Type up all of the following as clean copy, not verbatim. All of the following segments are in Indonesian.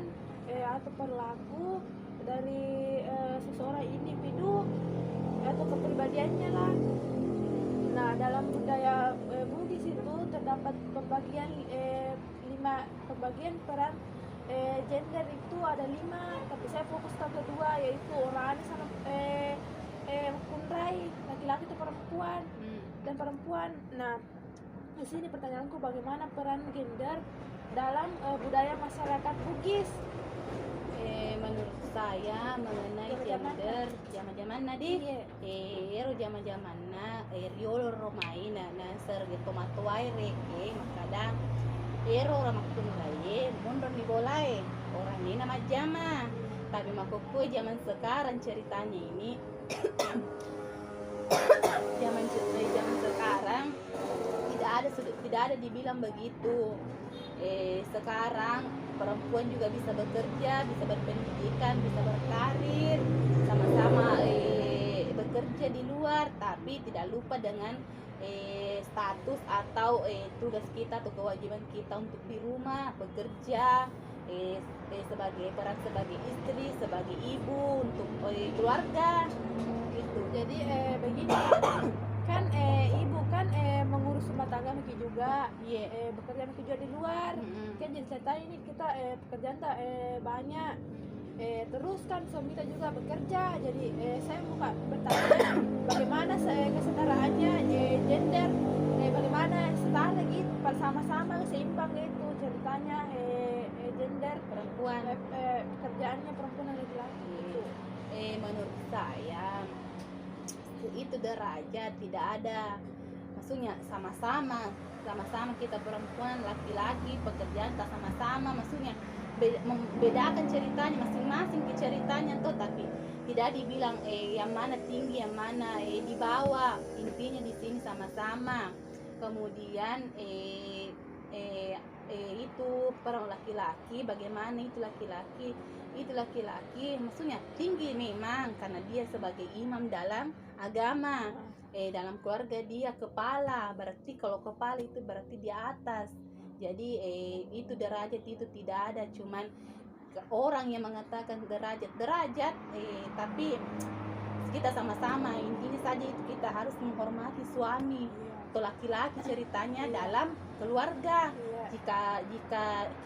perlakuan atau perilaku dari seseorang individu atau kepribadiannya lah. Nah, dalam budaya Bugis itu terdapat pembagian peran gender itu ada 5, tapi saya fokus ke kedua, yaitu orani sama kunrai, laki-laki atau perempuan dan perempuan. Nah, di sini pertanyaanku, bagaimana peran gender dalam budaya masyarakat Bugis? Menurut saya mengenai gender zaman-zaman nadi ero zaman-zamanna riolo romai na serge tomato aire makadang ero orang makunai mundur di bolai orang ini nama jama, tapi makoko zaman sekarang ceritanya ini zaman sekarang tidak ada dibilang begitu. Sekarang perempuan juga bisa bekerja, bisa berpendidikan, bisa berkarir, sama-sama bekerja di luar, tapi tidak lupa dengan status atau tugas kita atau kewajiban kita untuk di rumah bekerja, sebagai peran sebagai istri, sebagai ibu untuk keluarga gitu. Jadi begini kan ibu kan mengurus rumah tangga Miki juga, bekerja Miki juga di luar. Kan jadi cerita ini kita pekerjaan tak banyak. Terus kan suami kita juga bekerja. Jadi saya mau bertanya bagaimana kesetaraannya gender, bagaimana setara gitu, sama-sama seimbang gitu ceritanya gender Perempuan pekerjaannya perempuan dan laki-laki gitu. Menurut saya itu derajat tidak ada, maksudnya sama-sama kita perempuan laki-laki pekerjaan tak sama-sama, maksudnya membedakan ceritanya masing-masing ke ceritanya tuh, tapi tidak dibilang yang mana tinggi yang mana di bawah, intinya di sini sama-sama. Kemudian itu perang laki-laki, bagaimana itu laki-laki maksudnya tinggi memang karena dia sebagai imam dalam agama, dalam keluarga dia kepala, berarti kalau kepala itu berarti di atas. Jadi itu derajat itu tidak ada, cuman orang yang mengatakan derajat tapi kita sama-sama, intinya saja itu kita harus menghormati suami atau laki-laki ceritanya dalam keluarga. Jika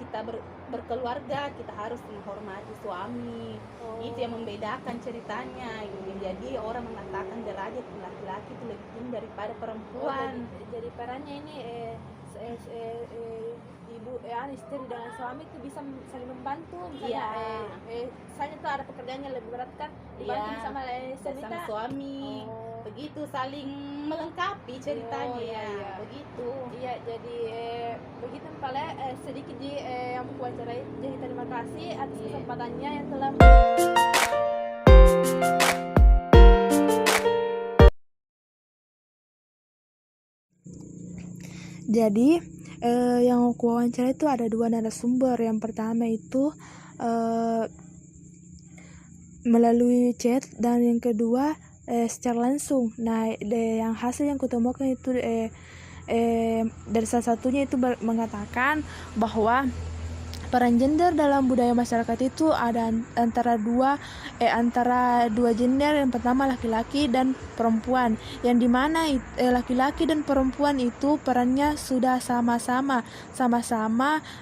kita berkeluarga, kita harus menghormati suami. Itu yang membedakan ceritanya. Jadi orang mengatakan derajat laki-laki itu lebih tinggi daripada perempuan. Jadi perannya ini ibu istri dengan suami itu bisa saling membantu. Misalnya misalnya tuh ada pekerjaannya lebih berat kan, dibantu sama suami. Begitu saling melengkapi ceritanya. Begitu. Iya, jadi begitu Pale, sedikit yang wawancarai. Jadi terima kasih atas kesempatannya yang telah Jadi yang aku wawancara itu ada 2 narasumber. Yang pertama itu melalui chat, dan yang kedua secara langsung. Nah, yang hasil yang kutemukan itu dari salah satunya itu mengatakan bahwa peran gender dalam budaya masyarakat itu ada antara dua gender. Yang pertama laki-laki dan perempuan, yang dimana laki-laki dan perempuan itu perannya sudah sama-sama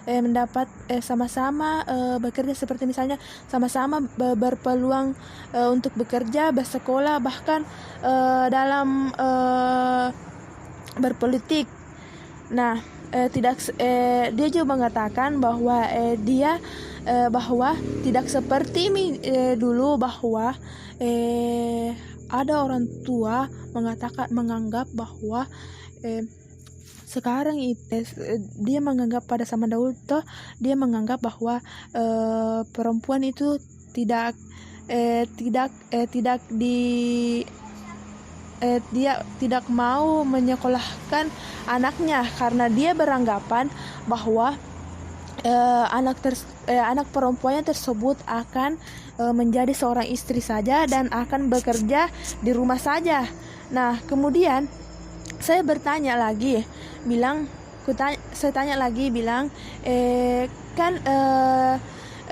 mendapat sama-sama bekerja, seperti misalnya sama-sama berpeluang untuk bekerja, bersekolah, bahkan dalam berpolitik. Nah, dia juga mengatakan bahwa bahwa tidak seperti dulu, bahwa ada orang tua menganggap bahwa sekarang dia menganggap pada zaman dahulu dia menganggap bahwa perempuan itu tidak dia tidak mau menyekolahkan anaknya karena dia beranggapan bahwa anak perempuannya tersebut akan menjadi seorang istri saja dan akan bekerja di rumah saja. Nah, kemudian saya bertanya lagi,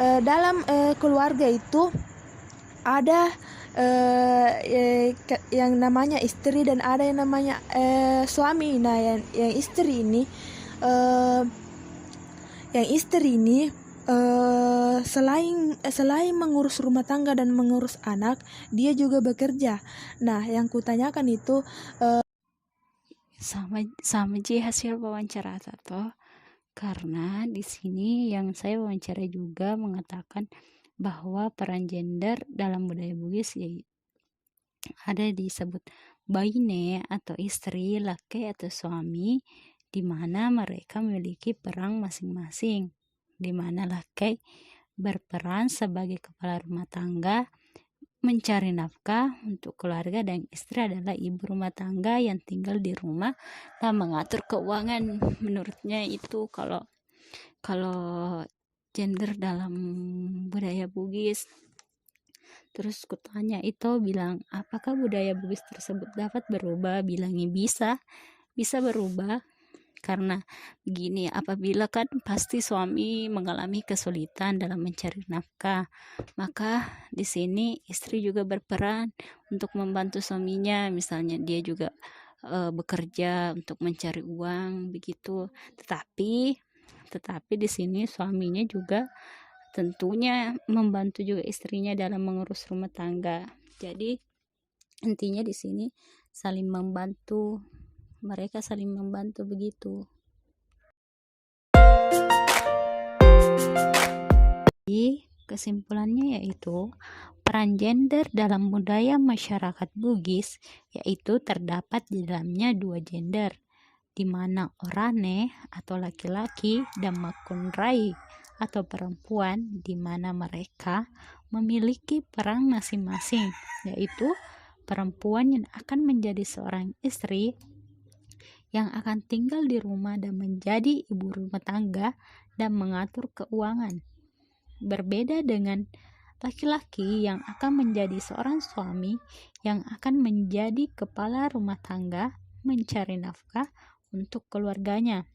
dalam keluarga itu ada yang namanya istri dan ada yang namanya suami. Nah, yang istri ini eh, selain mengurus rumah tangga dan mengurus anak, dia juga bekerja. Nah, yang kutanyakan itu sama aja hasil wawancara Tato, karena di sini yang saya wawancara juga mengatakan bahwa peran gender dalam budaya Bugis ada disebut baine atau istri, laki atau suami, di mana mereka memiliki peran masing-masing, di mana laki berperan sebagai kepala rumah tangga mencari nafkah untuk keluarga dan istri adalah ibu rumah tangga yang tinggal di rumah dan mengatur keuangan. Menurutnya itu kalau gender dalam budaya Bugis. Terus kutanya itu bilang, apakah budaya Bugis tersebut dapat berubah? Bilangnya bisa berubah. Karena begini, apabila kan pasti suami mengalami kesulitan dalam mencari nafkah, maka di sini istri juga berperan untuk membantu suaminya. Misalnya dia juga bekerja untuk mencari uang begitu. Tetapi di sini suaminya juga tentunya membantu juga istrinya dalam mengurus rumah tangga. Jadi intinya di sini saling membantu. Mereka saling membantu begitu. Jadi kesimpulannya yaitu peran gender dalam budaya masyarakat Bugis yaitu terdapat di dalamnya dua gender, di mana orane atau laki-laki dan makunrai atau perempuan, di mana mereka memiliki peran masing-masing, yaitu perempuan yang akan menjadi seorang istri yang akan tinggal di rumah dan menjadi ibu rumah tangga dan mengatur keuangan. Berbeda dengan laki-laki yang akan menjadi seorang suami yang akan menjadi kepala rumah tangga mencari nafkah untuk keluarganya.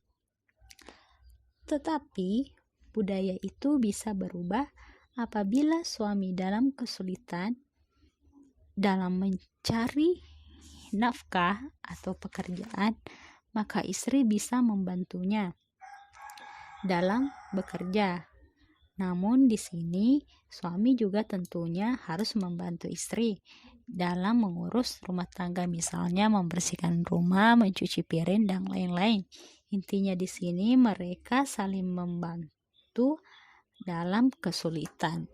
Tetapi budaya itu bisa berubah apabila suami dalam kesulitan dalam mencari nafkah atau pekerjaan, maka istri bisa membantunya dalam bekerja. Namun di sini suami juga tentunya harus membantu istri dalam mengurus rumah tangga, misalnya membersihkan rumah, mencuci piring dan lain-lain. Intinya di sini mereka saling membantu dalam kesulitan.